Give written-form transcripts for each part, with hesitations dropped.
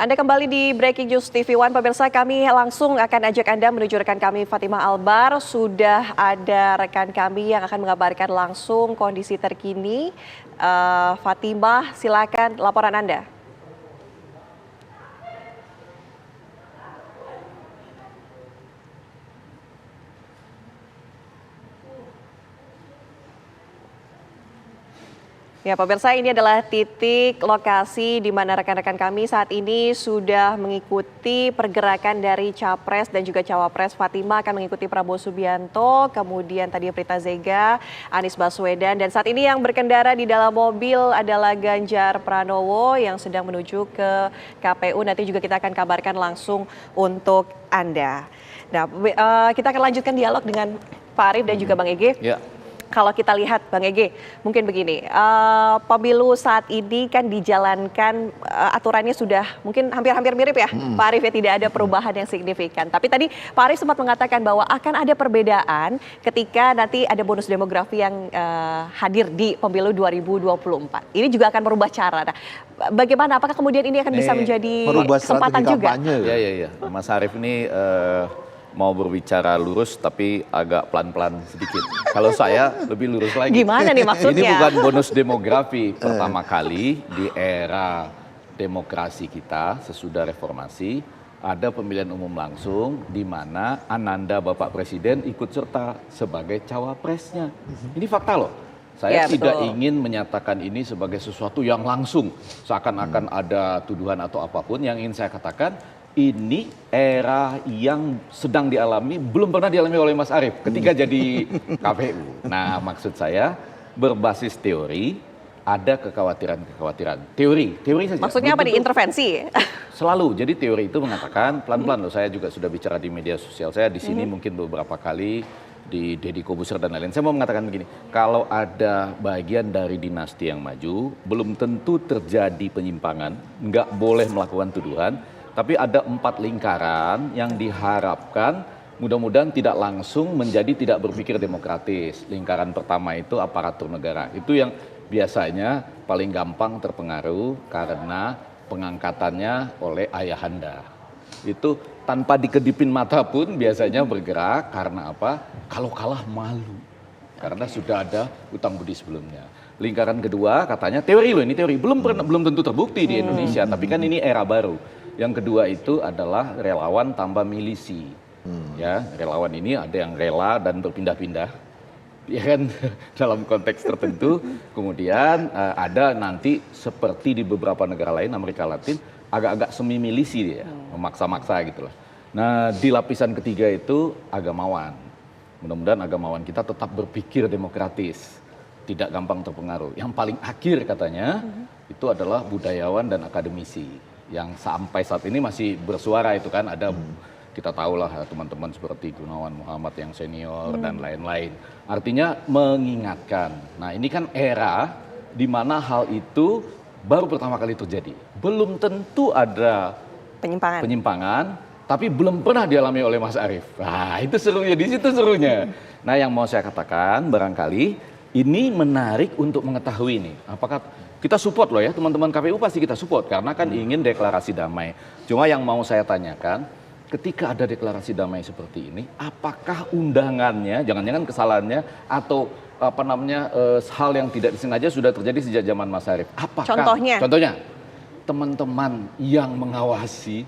Anda kembali di Breaking News TV One. Pemirsa, kami langsung akan ajak Anda menuju rekan kami Fatimah Albar. Sudah ada rekan kami yang akan mengabarkan langsung kondisi terkini. Fatimah, silakan laporan Anda. Ya, pemirsa, ini adalah titik lokasi di mana rekan-rekan kami saat ini sudah mengikuti pergerakan dari Capres dan juga Cawapres. Fatimah akan mengikuti Prabowo Subianto, kemudian tadi Prita Zega, Anies Baswedan, dan saat ini yang berkendara di dalam mobil adalah Ganjar Pranowo yang sedang menuju ke KPU. Nanti juga kita akan kabarkan langsung untuk Anda. Nah, kita akan lanjutkan dialog dengan Pak Arief dan juga Bang Ege. Ya. Kalau kita lihat Bang Ege, mungkin begini, pemilu saat ini kan dijalankan aturannya sudah mungkin hampir-hampir mirip ya, Pak Arief, ya, tidak ada perubahan yang signifikan. Tapi tadi Pak Arief sempat mengatakan bahwa akan ada perbedaan ketika nanti ada bonus demografi yang hadir di pemilu 2024. Ini juga akan merubah cara. Nah, bagaimana? Apakah kemudian ini akan bisa menjadi kesempatan juga? Iya. Mas Arief ini mau berbicara lurus tapi agak pelan-pelan sedikit. Kalau saya lebih lurus lagi. Gimana nih maksudnya? Ini bukan bonus demografi. Pertama kali di era demokrasi kita sesudah reformasi ada pemilihan umum langsung di mana Ananda Bapak Presiden ikut serta sebagai cawapresnya. Ini fakta loh. Saya tidak ingin menyatakan ini sebagai sesuatu yang langsung seakan-akan ada tuduhan atau apapun. Yang ingin saya katakan, ini era yang sedang dialami, belum pernah dialami oleh Mas Arief ketika jadi KPU. Nah, maksud saya berbasis teori, ada kekhawatiran-kekhawatiran. Teori saja. Maksudnya apa nih, intervensi? Selalu. Jadi teori itu mengatakan, pelan-pelan loh, saya juga sudah bicara di media sosial saya, di sini mungkin beberapa kali, di Deddy Kobuser dan lain-lain. Saya mau mengatakan begini, kalau ada bagian dari dinasti yang maju, belum tentu terjadi penyimpangan, nggak boleh melakukan tuduhan, tapi ada 4 lingkaran yang diharapkan mudah-mudahan tidak langsung menjadi tidak berpikir demokratis. Lingkaran pertama itu aparatur negara. Itu yang biasanya paling gampang terpengaruh karena pengangkatannya oleh ayahanda. Itu tanpa dikedipin mata pun biasanya bergerak karena apa? Kalau kalah malu. Karena sudah ada utang budi sebelumnya. Lingkaran kedua katanya teori loh, ini teori. Belum tentu terbukti di Indonesia, tapi kan ini era baru. Yang kedua itu adalah relawan tambah milisi. Ya, relawan ini ada yang rela dan berpindah-pindah. Ya kan, dalam konteks tertentu. Kemudian ada nanti seperti di beberapa negara lain, Amerika Latin, agak-agak semi milisi dia, memaksa-maksa gitu lah. Nah, di lapisan ketiga itu agamawan. Mudah-mudahan agamawan kita tetap berpikir demokratis, tidak gampang terpengaruh. Yang paling akhir katanya itu adalah budayawan dan akademisi. Yang sampai saat ini masih bersuara itu kan, ada kita tahulah teman-teman seperti Gunawan Muhammad yang senior dan lain-lain. Artinya mengingatkan. Nah, ini kan era di mana hal itu baru pertama kali terjadi. Belum tentu ada penyimpangan, tapi belum pernah dialami oleh Mas Arief. Nah, itu serunya, di situ serunya. Nah, yang mau saya katakan barangkali ini menarik untuk mengetahui nih, apakah kita support loh ya, teman-teman KPU pasti kita support karena kan ingin deklarasi damai. Cuma yang mau saya tanyakan, ketika ada deklarasi damai seperti ini, apakah undangannya, jangan-jangan kesalahannya atau apa namanya hal yang tidak disengaja sudah terjadi sejak zaman Mas Arief? Apakah? Contohnya, teman-teman yang mengawasi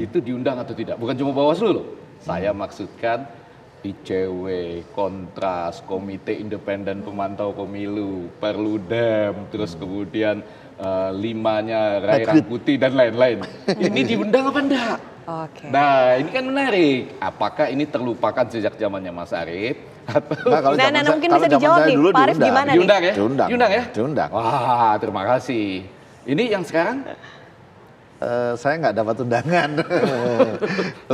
itu diundang atau tidak? Bukan cuma Bawaslu loh. Saya maksudkan ICW, Kontras, Komite Independen Pemantau Pemilu, Perludem, terus kemudian 5-nya Rai Rangkuti dan lain-lain. Ini diundang apa enggak? Nah, ini kan menarik. Apakah ini terlupakan sejak zamannya Mas Arief? Atau mungkin bisa dijawab nih, Pak Arief gimana nih? Diundang ya? Diundang ya? Diundang. Wah, terima kasih. Ini yang sekarang? Saya nggak dapat undangan.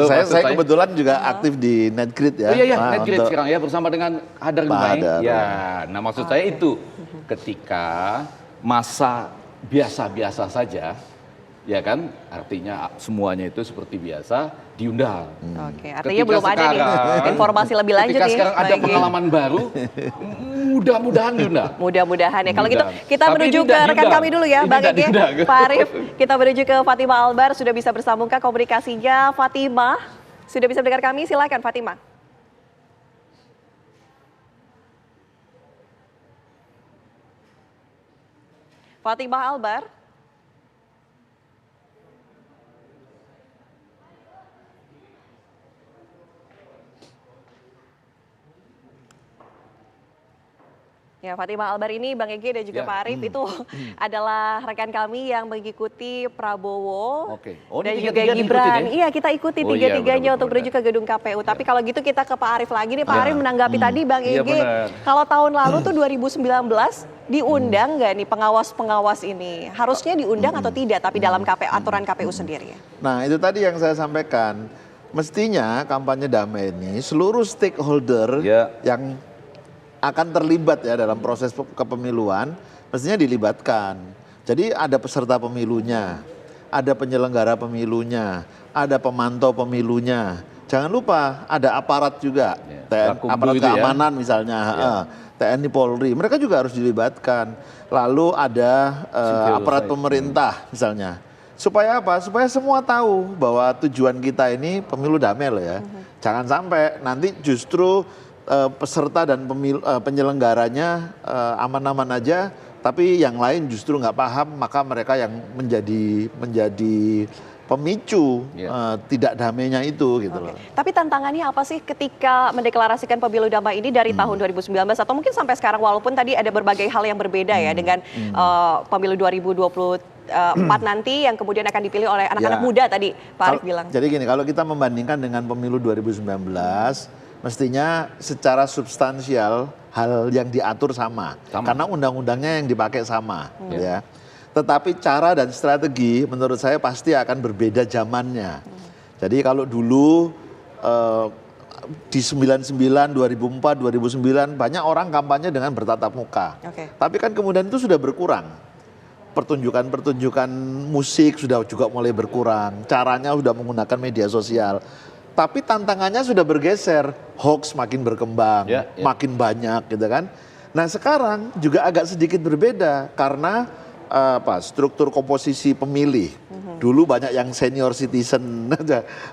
saya kebetulan juga aktif di Netgrid ya. Oh iya, Netgrid sekarang ya bersama dengan Hadar Gumai. Ya, nah maksud saya itu ketika masa biasa-biasa saja ya kan? Artinya semuanya itu seperti biasa diundang. Oke, artinya belum ada nih informasi lebih lanjut ketika nih. sekarang ada Bang Egy. pengalaman baru, mudah-mudahan diundang. Mudah-mudahan ya. Kalau gitu Diundang. kita Tapi menuju ini ke tidak rekan diundang. kami dulu ya, Ini Bang tidak Egy, diundang. Pak Arief. Kita menuju ke Fatimah Albar, sudah bisa bersambungkah komunikasinya? Fatimah, sudah bisa mendengar kami? Silakan Fatimah. Fatimah Albar. Ya, Fatimah Albar ini Bang Egy dan juga Ya. Pak Arief itu adalah rekan kami yang mengikuti Prabowo Oke. Oh, dan ini juga tiga-tiga Gibran. diikutin ya? Iya, kita ikuti Oh iya, tiga-tiganya benar-benar. untuk menuju ke gedung KPU. Tapi kalau gitu kita ke Pak Arief lagi nih. Pak Ya. Arief menanggapi tadi Bang Iya, Egy. benar. Kalau tahun lalu tuh 2019 diundang nggak nih pengawas-pengawas ini? Harusnya diundang atau tidak? Tapi dalam aturan KPU sendiri. Nah itu tadi yang saya sampaikan. Mestinya kampanye damai ini seluruh stakeholder Ya. yang akan terlibat ya dalam proses kepemiluan mestinya dilibatkan. Jadi ada peserta pemilunya, ada penyelenggara pemilunya, ada pemantau pemilunya. Jangan lupa ada aparat juga, Ya, aparat itu ya. keamanan misalnya, TNI Polri, mereka juga harus dilibatkan. Lalu ada Civil aparat society. pemerintah misalnya. Supaya apa? Supaya semua tahu bahwa tujuan kita ini pemilu damai loh ya. Jangan sampai nanti justru peserta dan penyelenggaranya aman-aman aja, tapi yang lain justru nggak paham, maka mereka yang menjadi pemicu tidak damainya itu gitu loh. Tapi tantangannya apa sih ketika mendeklarasikan pemilu damai ini dari tahun 2019 atau mungkin sampai sekarang, walaupun tadi ada berbagai hal yang berbeda ya dengan pemilu 2024 nanti yang kemudian akan dipilih oleh anak-anak muda tadi Pak Arief bilang. Jadi gini, kalau kita membandingkan dengan pemilu 2019, mestinya secara substansial hal yang diatur sama. Karena undang-undangnya yang dipakai sama, ya. Tetapi cara dan strategi menurut saya pasti akan berbeda zamannya. Jadi kalau dulu di 99, 2004, 2009 banyak orang kampanye dengan bertatap muka. Tapi kan kemudian itu sudah berkurang. Pertunjukan musik sudah juga mulai berkurang. Caranya sudah menggunakan media sosial. Tapi tantangannya sudah bergeser. Hoax makin berkembang, makin banyak gitu kan. Nah sekarang juga agak sedikit berbeda karena struktur komposisi pemilih. Dulu banyak yang senior citizen,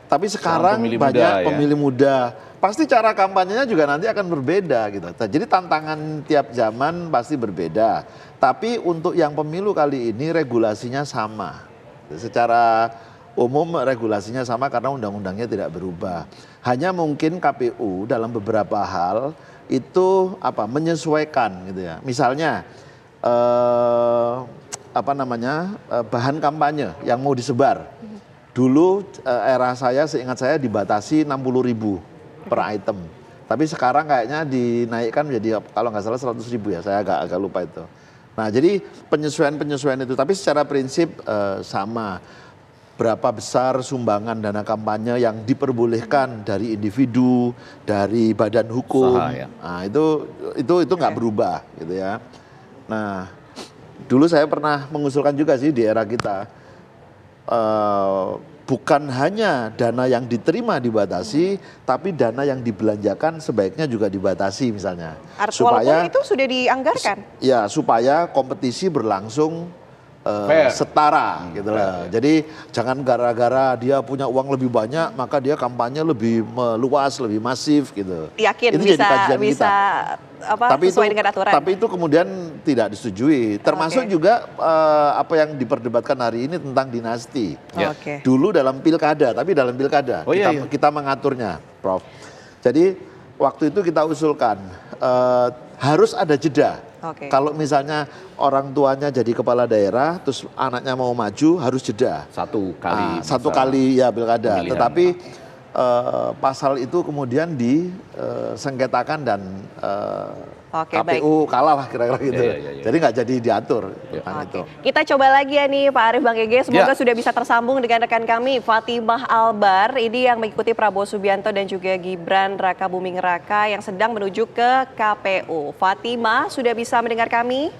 tapi sekarang pemilih banyak muda, pemilih muda. Pasti cara kampanyenya juga nanti akan berbeda gitu. Jadi tantangan tiap zaman pasti berbeda. Tapi untuk yang pemilu kali ini regulasinya sama. Secara umum regulasinya sama karena undang-undangnya tidak berubah. Hanya mungkin KPU dalam beberapa hal itu menyesuaikan gitu ya. Misalnya bahan kampanye yang mau disebar. Dulu era saya seingat saya dibatasi 60.000 per item. Tapi sekarang kayaknya dinaikkan menjadi kalau nggak salah 100.000 ya, saya agak lupa itu. Nah jadi penyesuaian itu, tapi secara prinsip sama. Berapa besar sumbangan dana kampanye yang diperbolehkan dari individu, dari badan hukum. Nah itu nggak berubah gitu ya. Nah dulu saya pernah mengusulkan juga sih di era kita, bukan hanya dana yang diterima dibatasi, tapi dana yang dibelanjakan sebaiknya juga dibatasi misalnya. Walaupun itu sudah dianggarkan. Ya supaya kompetisi berlangsung setara gitu loh. Jadi jangan gara-gara dia punya uang lebih banyak maka dia kampanye lebih meluas, lebih masif gitu. Yakin itu bisa jadi kajian kita. Sesuai dengan aturan. Tapi itu kemudian tidak disetujui. Termasuk juga apa yang diperdebatkan hari ini tentang dinasti. Dulu dalam pilkada, tapi dalam pilkada kita mengaturnya, Prof. Jadi waktu itu kita usulkan harus ada jeda. Kalau misalnya orang tuanya jadi kepala daerah, terus anaknya mau maju harus jeda. Satu kali ya pilkada. Pemilihan. Tetapi pasal itu kemudian disengketakan dan KPU kalah lah kira-kira gitu. Jadi nggak jadi diatur. Itu. Kita coba lagi ya nih Pak Arief, Bang Egy. Semoga sudah bisa tersambung dengan rekan kami Fatimah Albar. Ini yang mengikuti Prabowo Subianto dan juga Gibran Raka Buming Raka yang sedang menuju ke KPU. Fatimah sudah bisa mendengar kami?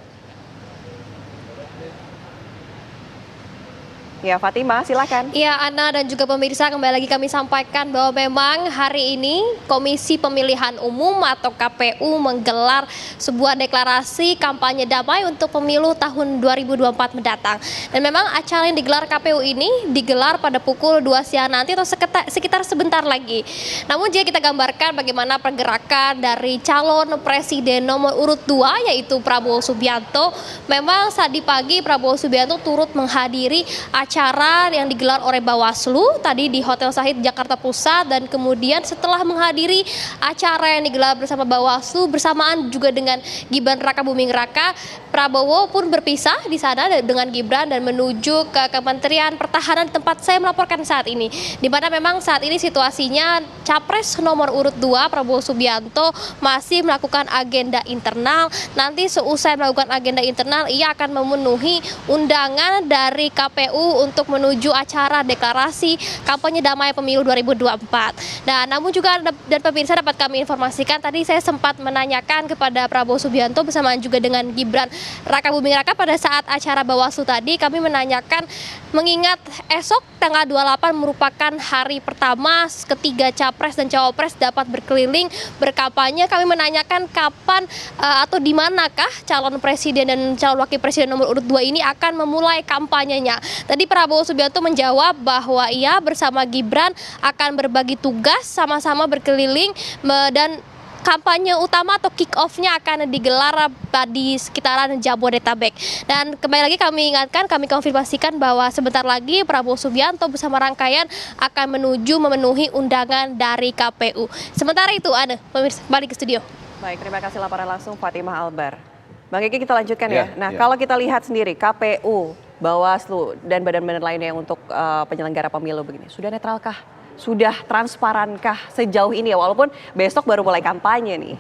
Ya, Fatima, silakan. Iya, Ana dan juga pemirsa, kembali lagi kami sampaikan bahwa memang hari ini Komisi Pemilihan Umum atau KPU menggelar sebuah deklarasi kampanye damai untuk pemilu tahun 2024 mendatang. Dan memang acara yang digelar KPU ini digelar pada pukul 2 siang nanti atau sekitar sebentar lagi. Namun jika kita gambarkan bagaimana pergerakan dari calon presiden nomor urut 2 yaitu Prabowo Subianto, memang tadi pagi Prabowo Subianto turut menghadiri acara yang digelar oleh Bawaslu tadi di Hotel Sahid Jakarta Pusat, dan kemudian setelah menghadiri acara yang digelar bersama Bawaslu bersamaan juga dengan Gibran Rakabuming Raka, Prabowo pun berpisah di sana dengan Gibran dan menuju ke Kementerian Pertahanan tempat saya melaporkan saat ini, di mana memang saat ini situasinya Capres nomor urut 2 Prabowo Subianto masih melakukan agenda internal. Nanti seusai melakukan agenda internal, ia akan memenuhi undangan dari KPU untuk menuju acara deklarasi kampanye damai pemilu 2024. Dan namun juga dan pemirsa dapat kami informasikan, tadi saya sempat menanyakan kepada Prabowo Subianto bersamaan juga dengan Gibran Rakabuming Raka pada saat acara Bawaslu tadi, kami menanyakan mengingat esok tanggal 28 merupakan hari pertama ketiga capres dan cawapres dapat berkeliling berkampanye, kami menanyakan kapan atau di manakah calon presiden dan calon wakil presiden nomor urut 2 ini akan memulai kampanyenya. Tadi Prabowo Subianto menjawab bahwa ia bersama Gibran akan berbagi tugas sama-sama berkeliling dan kampanye utama atau kick off-nya akan digelar di sekitaran Jabodetabek. Dan kembali lagi kami ingatkan, kami konfirmasikan bahwa sebentar lagi Prabowo Subianto bersama rangkaian akan memenuhi undangan dari KPU. Sementara itu, Ana, pemirsa, kembali ke studio. Baik, terima kasih laporan langsung Fatimah Albar. Bang Kiki, kita lanjutkan ya. Nah, kalau kita lihat sendiri KPU, Bawaslu, dan badan-badan lainnya untuk penyelenggara pemilu begini, sudah netralkah? Sudah transparankah sejauh ini ya, walaupun besok baru mulai kampanye nih?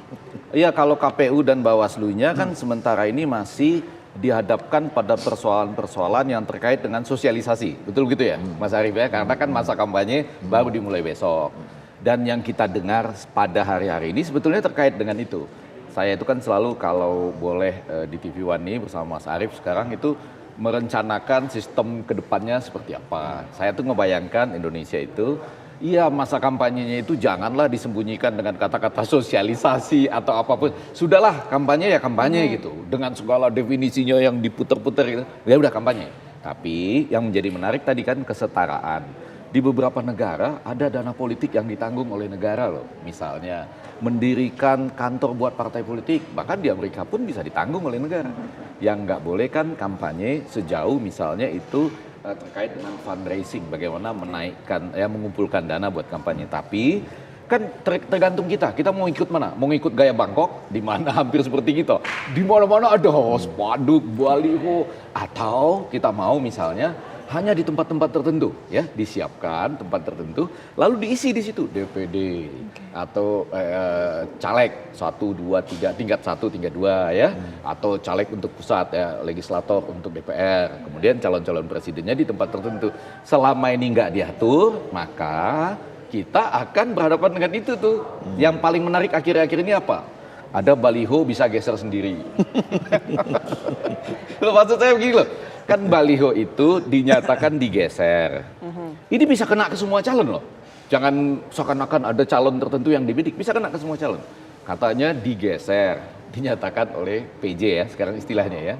Iya, kalau KPU dan Bawaslu-nya kan sementara ini masih dihadapkan pada persoalan-persoalan yang terkait dengan sosialisasi. Betul gitu ya, Mas Arief ya? Karena kan masa kampanye baru dimulai besok. Dan yang kita dengar pada hari-hari ini sebetulnya terkait dengan itu. Saya itu kan selalu kalau boleh di TV One nih bersama Mas Arief sekarang itu merencanakan sistem kedepannya seperti apa. Saya tuh ngebayangkan Indonesia itu, iya masa kampanyenya itu janganlah disembunyikan dengan kata-kata sosialisasi atau apapun. Sudahlah kampanye ya kampanye gitu. Dengan segala definisinya yang diputer-puter gitu. Ya udah kampanye. Tapi yang menjadi menarik tadi kan kesetaraan. Di beberapa negara ada dana politik yang ditanggung oleh negara loh. Misalnya mendirikan kantor buat partai politik, bahkan di Amerika pun bisa ditanggung oleh negara. Yang nggak boleh kan kampanye sejauh misalnya itu terkait dengan fundraising, bagaimana menaikkan, mengumpulkan dana buat kampanye. Tapi kan tergantung kita mau ikut mana? Mau ikut gaya Bangkok, di mana hampir seperti kita. Di mana-mana ada spanduk, baliho, atau kita mau misalnya hanya di tempat-tempat tertentu, ya disiapkan tempat tertentu, lalu diisi di situ DPD atau caleg 1, 2, 3, tingkat 1, tingkat 2 ya, atau caleg untuk pusat ya, legislator untuk DPR, kemudian calon-calon presidennya di tempat tertentu. Selama ini nggak diatur, maka kita akan berhadapan dengan itu tuh. Yang paling menarik akhir-akhir ini apa? Ada baliho bisa geser sendiri. Loh, maksud saya begini loh. Kan baliho itu dinyatakan digeser. Ini bisa kena ke semua calon loh. Jangan seakan-akan ada calon tertentu yang dibidik, bisa kena ke semua calon. Katanya digeser, dinyatakan oleh PJ ya, sekarang istilahnya ya.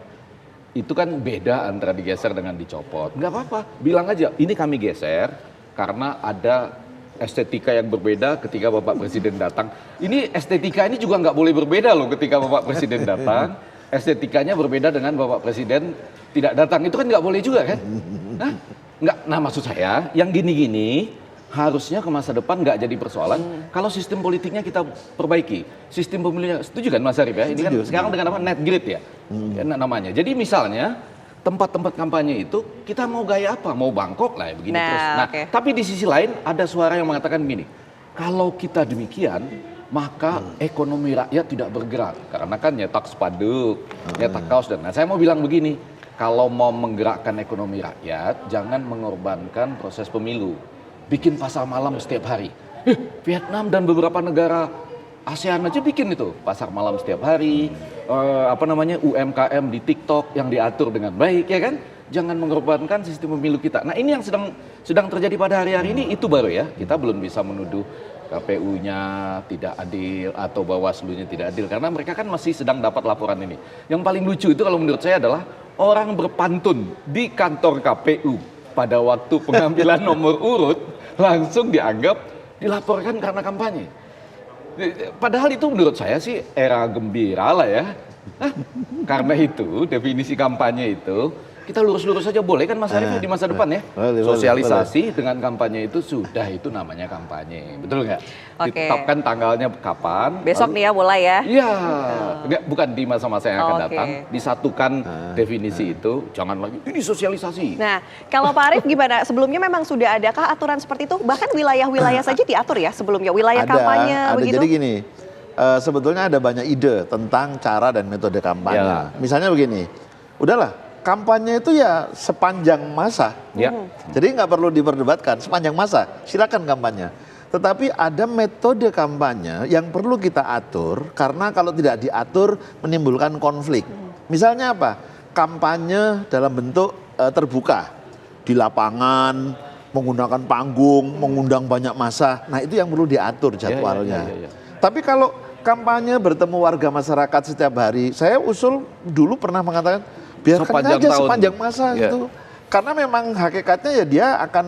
Itu kan beda antara digeser dengan dicopot. Nggak apa-apa, bilang aja ini kami geser karena ada estetika yang berbeda ketika Bapak Presiden datang. Ini estetika ini juga nggak boleh berbeda loh ketika Bapak Presiden datang. Estetikanya berbeda dengan Bapak Presiden tidak datang, itu kan nggak boleh juga kan? Nah maksud saya yang gini-gini harusnya ke masa depan nggak jadi persoalan kalau sistem politiknya kita perbaiki. Sistem pemilihannya, setuju kan Mas Arief ya? Ini kan sekarang dengan apa? Net grid ya, namanya. Jadi misalnya tempat-tempat kampanye itu kita mau gaya apa? Mau Bangkok lah ya begini terus. Nah, tapi di sisi lain ada suara yang mengatakan begini, kalau kita demikian maka ekonomi rakyat tidak bergerak. Karena kan nyetak spanduk, nyetak kaos dan saya mau bilang begini, kalau mau menggerakkan ekonomi rakyat jangan mengorbankan proses pemilu. Bikin pasar malam setiap hari. Vietnam dan beberapa negara ASEAN aja bikin itu pasar malam setiap hari, UMKM di TikTok yang diatur dengan baik ya kan. jangan mengorbankan sistem pemilu kita. Nah ini yang sedang terjadi pada hari-hari ini, itu baru ya. Kita belum bisa menuduh KPU-nya tidak adil atau Bawaslu-nya tidak adil, karena mereka kan masih sedang dapat laporan ini. Yang paling lucu itu kalau menurut saya adalah orang berpantun di kantor KPU pada waktu pengambilan nomor urut langsung dianggap dilaporkan karena kampanye. Padahal itu menurut saya sih era gembira lah ya. Karena itu definisi kampanye itu kita lurus-lurus saja boleh kan Mas Arief di masa depan ya. Sosialisasi dengan kampanye itu sudah, itu namanya kampanye. Betul nggak? Ditetapkan tanggalnya kapan. Besok nih ya mulai ya. Iya. Bukan di masa-masa yang akan datang. Disatukan definisi itu. Jangan lagi ini sosialisasi. Nah kalau Pak Arief gimana? Sebelumnya memang sudah adakah aturan seperti itu? Bahkan wilayah-wilayah saja diatur ya sebelumnya. Wilayah kampanye begitu? Jadi gini. Sebetulnya ada banyak ide tentang cara dan metode kampanye. Ya. Misalnya begini, udahlah kampanye itu ya sepanjang masa. Ya. Jadi nggak perlu diperdebatkan, sepanjang masa silakan kampanye. Tetapi ada metode kampanye yang perlu kita atur karena kalau tidak diatur menimbulkan konflik. Misalnya apa? Kampanye dalam bentuk terbuka di lapangan, menggunakan panggung, mengundang banyak massa. Nah itu yang perlu diatur jadwalnya. Tapi kalau kampanye bertemu warga masyarakat setiap hari, saya usul dulu pernah mengatakan biarkan aja sepanjang masa gitu. Karena memang hakikatnya ya dia akan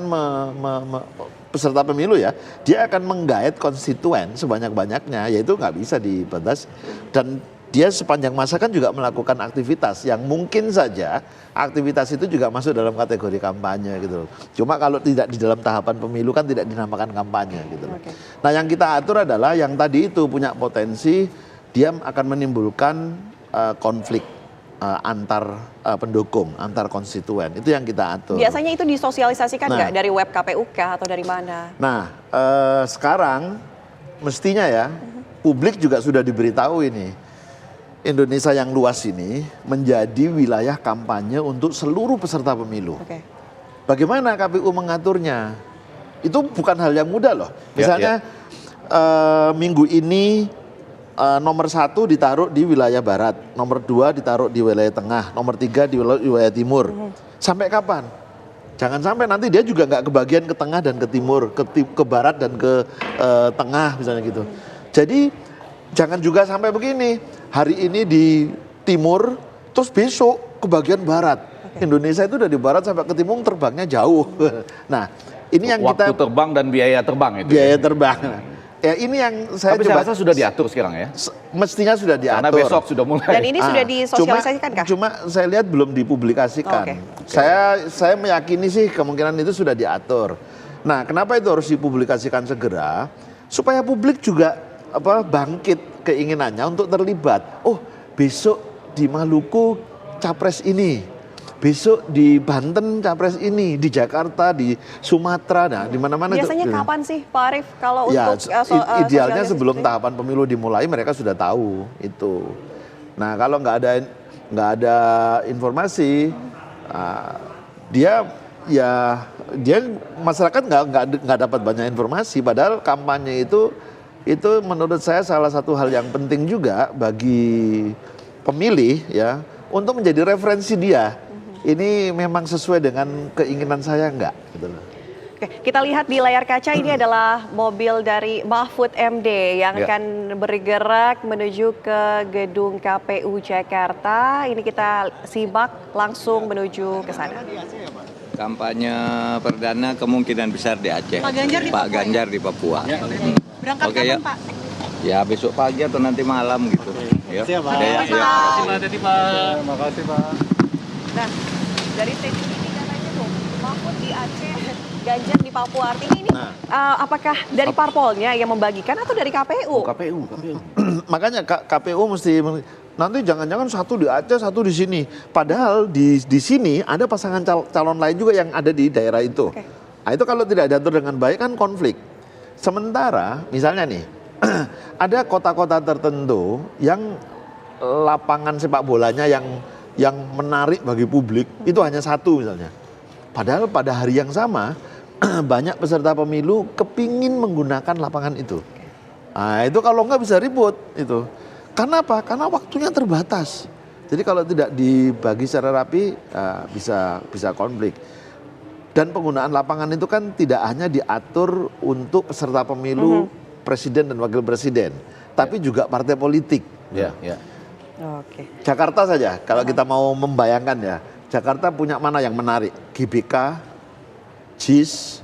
peserta pemilu ya, dia akan menggait konstituen sebanyak-banyaknya, yaitu nggak bisa dibatas. Dan dia sepanjang masa kan juga melakukan aktivitas yang mungkin saja aktivitas itu juga masuk dalam kategori kampanye gitu. Cuma kalau tidak di dalam tahapan pemilu kan tidak dinamakan kampanye gitu. Nah yang kita atur adalah yang tadi itu punya potensi dia akan menimbulkan konflik antar pendukung, antar konstituen. Itu yang kita atur. Biasanya itu disosialisasikan nggak dari web KPU kah atau dari mana? Nah sekarang mestinya ya publik juga sudah diberitahu ini. Indonesia yang luas ini menjadi wilayah kampanye untuk seluruh peserta pemilu. Bagaimana KPU mengaturnya? Itu bukan hal yang mudah loh. Misalnya minggu ini nomor 1 ditaruh di wilayah barat, nomor 2 ditaruh di wilayah tengah, nomor 3 di wilayah timur. Sampai kapan? Jangan sampai nanti dia juga nggak kebagian ke tengah dan ke timur, ke barat dan ke tengah misalnya gitu. Jadi jangan juga sampai begini. Hari ini di timur, terus besok ke bagian barat. Indonesia itu dari barat sampai ke timur terbangnya jauh. Nah, ini yang waktu terbang dan biaya terbang itu. Biaya terbang. Ya ini yang saya Tapi saya rasa sudah diatur sekarang ya. Mestinya sudah diatur. Karena besok sudah mulai. Dan ini sudah disosialisasikan kah? Cuma saya lihat belum dipublikasikan. Saya meyakini sih kemungkinan itu sudah diatur. Nah, kenapa itu harus dipublikasikan segera? Supaya publik juga bangkit keinginannya untuk terlibat. Oh, besok di Maluku capres ini, besok di Banten capres ini, di Jakarta, di Sumatera, nah di mana-mana. Biasanya kapan sih Pak Arief kalau ya, untuk idealnya sebelum tahapan pemilu dimulai mereka sudah tahu itu. Nah kalau nggak ada informasi, dia masyarakat nggak dapat banyak informasi. Padahal kampanye itu menurut saya salah satu hal yang penting juga bagi pemilih ya untuk menjadi referensi dia. Ini memang sesuai dengan keinginan saya enggak gitu loh. Oke, kita lihat di layar kaca ini adalah mobil dari Mahfud MD yang akan bergerak menuju ke gedung KPU Jakarta. Ini kita simak langsung menuju ke sana. Kampanye perdana kemungkinan besar di Aceh. Pak Ganjar di Papua. Berangkat kapan, Pak? Ya besok pagi atau nanti malam gitu. Ya. Siap, Pak. Terima kasih, Pak. Nah, dari statement ini katanya tuh Mahfud di Aceh, Ganjar di Papua. Artinya ini apakah dari parpolnya yang membagikan atau dari KPU? KPU. Makanya KPU mesti nanti jangan-jangan satu di Aceh, satu di sini. Padahal di sini ada pasangan calon lain juga yang ada di daerah itu. Nah, itu kalau tidak diatur dengan baik kan konflik. Sementara misalnya nih ada kota-kota tertentu yang lapangan sepak bolanya yang menarik bagi publik itu hanya satu misalnya. Padahal pada hari yang sama banyak peserta pemilu kepingin menggunakan lapangan itu. Nah itu kalau nggak bisa ribut itu. Karena apa? Karena waktunya terbatas. Jadi kalau tidak dibagi secara rapi bisa konflik. Dan penggunaan lapangan itu kan tidak hanya diatur untuk peserta pemilu presiden dan wakil presiden, tapi juga partai politik. Oke. Jakarta saja, kalau kita mau membayangkan ya, Jakarta punya mana yang menarik? GBK, JIS,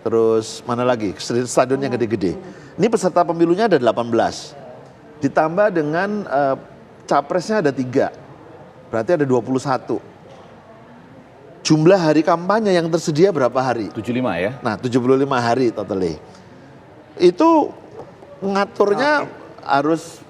terus mana lagi? Stadion yang gede-gede. Ini peserta pemilunya ada 18. Ditambah dengan capresnya ada 3. Berarti ada 21. Jumlah hari kampanye yang tersedia berapa hari? 75 ya? Nah, 75 hari totally. Itu ngaturnya harus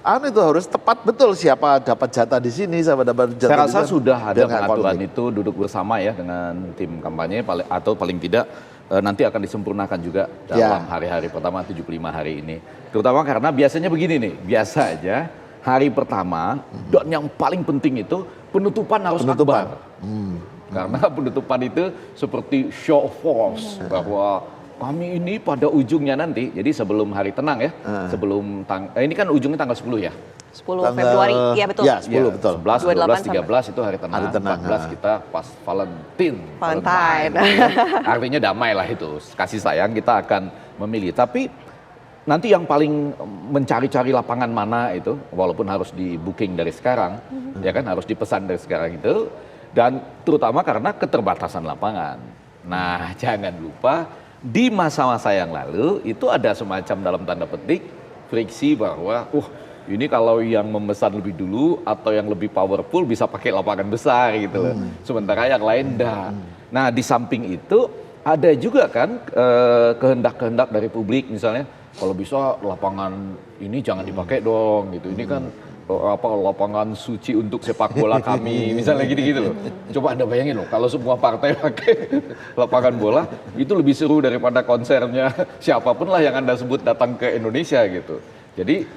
tepat betul, siapa dapat jatah di sini, siapa dapat jatah Saya di rasa sana. sudah ada Biar nggak pengaturan konflik. itu, duduk bersama ya dengan tim kampanye atau paling tidak nanti akan disempurnakan juga dalam hari-hari pertama 75 hari ini. Terutama karena biasanya begini nih, biasa aja hari pertama dan yang paling penting itu penutupan harus akbar. Karena penutupan itu seperti show of force bahwa kami ini pada ujungnya nanti, jadi sebelum hari tenang ya, sebelum ini kan ujungnya tanggal 10 ya. 10 Februari, iya betul. Ya, 10 betul. 11, 12, 13 itu hari tenang, Hari tenang, 14 kita pas Valentine. Artinya damai lah itu, kasih sayang kita akan memilih. Tapi nanti yang paling mencari-cari lapangan mana itu, walaupun harus di booking dari sekarang, ya kan harus dipesan dari sekarang itu, dan terutama karena keterbatasan lapangan. Nah, jangan lupa di masa-masa yang lalu itu ada semacam dalam tanda petik friksi bahwa, ini kalau yang memesan lebih dulu atau yang lebih powerful bisa pakai lapangan besar gitu loh. Sementara yang lain enggak. Nah, di samping itu ada juga kan kehendak-kehendak dari publik, misalnya kalau bisa lapangan ini jangan dipakai dong gitu. Ini kan lapangan suci untuk sepak bola kami, misalnya gitu-gitu loh. Coba Anda bayangin loh, kalau semua partai pakai lapangan bola, itu lebih seru daripada konsernya siapapun lah yang Anda sebut datang ke Indonesia gitu. Jadi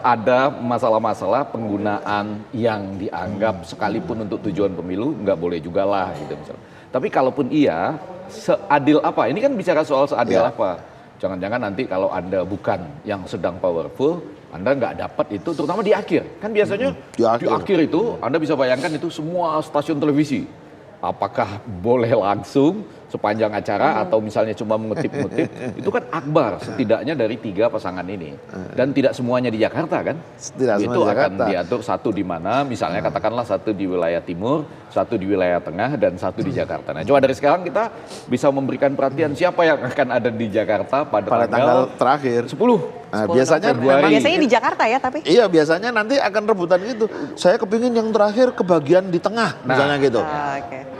ada masalah-masalah penggunaan yang dianggap sekalipun untuk tujuan pemilu nggak boleh juga lah gitu misalnya. Tapi kalaupun iya, seadil apa? Ini kan bicara soal seadil apa? Jangan-jangan nanti kalau Anda bukan yang sedang powerful, Anda nggak dapat itu, terutama di akhir. Kan biasanya di akhir itu, Anda bisa bayangkan itu semua stasiun televisi. Apakah boleh langsung sepanjang acara atau misalnya cuma mengutip-ngutip, itu kan akbar setidaknya dari 3 pasangan ini. Dan tidak semuanya di Jakarta kan? Itu akan diatur satu di mana, misalnya katakanlah satu di wilayah timur, satu di wilayah tengah, dan satu di Jakarta. Nah, coba dari sekarang kita bisa memberikan perhatian siapa yang akan ada di Jakarta pada tanggal terakhir 10. Nah, biasanya biasanya di Jakarta ya, tapi iya biasanya nanti akan rebutan gitu. Saya kepingin yang terakhir kebagian di tengah, misalnya gitu.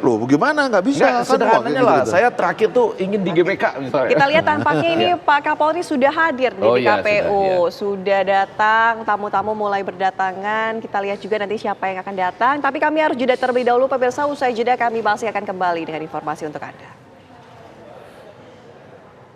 Loh, bagaimana nggak bisa? Nggak, sederhananya lah. Saya terakhir tuh ingin di GBK misalnya. Kita lihat tampaknya ini Pak Kapolri sudah hadir di KPU, sudah datang, tamu-tamu mulai berdatangan. Kita lihat juga nanti siapa yang akan datang. Tapi kami harus jeda terlebih dahulu, pemirsa. Usai jeda kami masih akan kembali dengan informasi untuk Anda.